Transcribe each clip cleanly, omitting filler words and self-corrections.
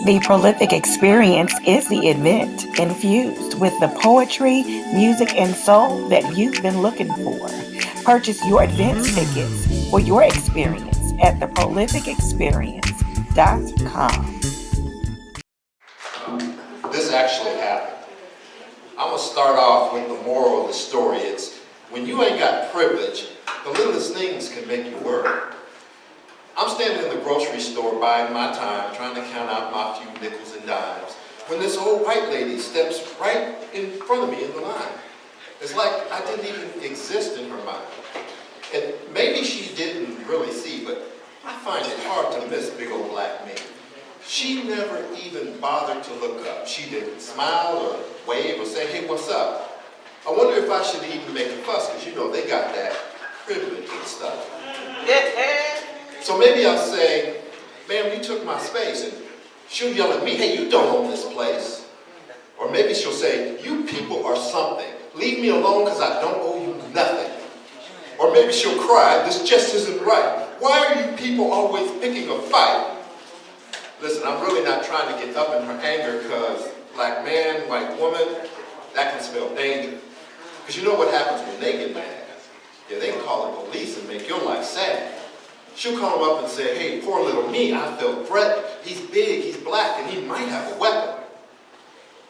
The Prolific Experience is the event infused with the poetry, music, and soul that you've been looking for. Purchase your advance tickets for your experience at theprolificexperience.com. This actually happened. I'm going to start off with the moral of the story. It's when you ain't got privilege, the littlest things can make you worry. I'm standing in the grocery store biding my time, trying to count out my few nickels and dimes, when this old white lady steps right in front of me in the line. It's like I didn't even exist in her mind. And maybe she didn't really see, but I find it hard to miss big old black me. She never even bothered to look up. She didn't smile or wave or say, hey, what's up? I wonder if I should even make a fuss, because you know they got that privilege and stuff. So maybe I'll say, ma'am, you took my space, and she'll yell at me, hey, you don't own this place. Or maybe she'll say, you people are something. Leave me alone because I don't owe you nothing. Or maybe she'll cry, this just isn't right. Why are you people always picking a fight? Listen, I'm really not trying to get up in her anger because black man, white woman, that can spell danger. Because you know what happens when they get mad? Yeah, they can call the police and make your life sad. She'll call him up and say, hey, poor little me, I feel threatened. He's big, he's black, and he might have a weapon.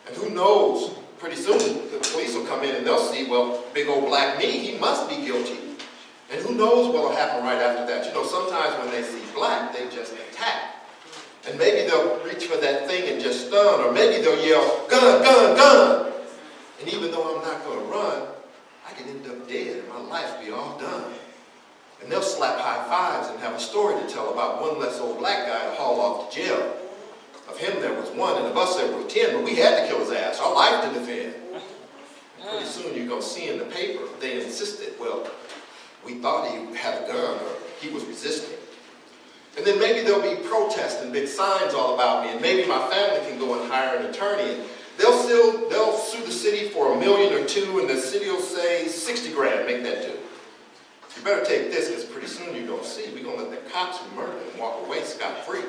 And who knows, pretty soon the police will come in and they'll see, well, big old black me, he must be guilty. And who knows what will happen right after that. You know, sometimes when they see black, they just attack. And maybe they'll reach for that thing and just stun, or maybe they'll yell, gun, gun, gun. And even though I'm not going to run, I can end up dead and my life be all done. And they'll slap high fives and have a story to tell about one less old black guy to haul off to jail. Of him there was one, and of us there were 10, but we had to kill his ass, our life to defend. And pretty soon you're going to see in the paper, they insisted, well, we thought he had a gun, or he was resisting. And then maybe there'll be protests and big signs all about me, and maybe my family can go and hire an attorney, and they'll sue the city for $1 million or $2 million, and the city will say 60 grand, make that do. You better take this, because pretty soon you're going to see, we're going to let the cops who murdered him walk away scot-free.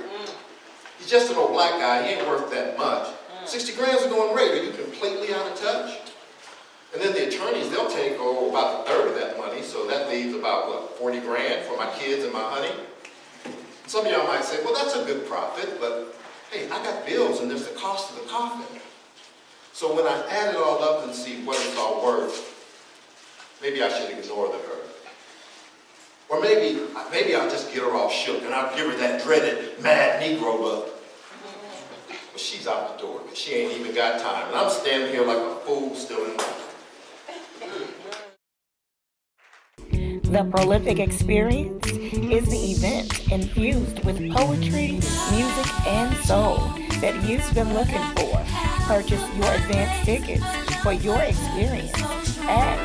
He's just an old black guy, he ain't worth that much. 60 grand's a going rate, are you completely out of touch? And then the attorneys, they'll take, about a third of that money, so that leaves about, 40 grand for my kids and my honey? Some of y'all might say, well, that's a good profit, but hey, I got bills and there's the cost of the coffin. So when I add it all up and see what it's all worth, maybe I should ignore the hurt. Or maybe I'll just get her all shook and I'll give her that dreaded mad Negro look. But she's out the door because she ain't even got time. And I'm standing here like a fool still in line. The Prolific Experience is the event infused with poetry, music, and soul that you've been looking for. Purchase your advance tickets for your experience at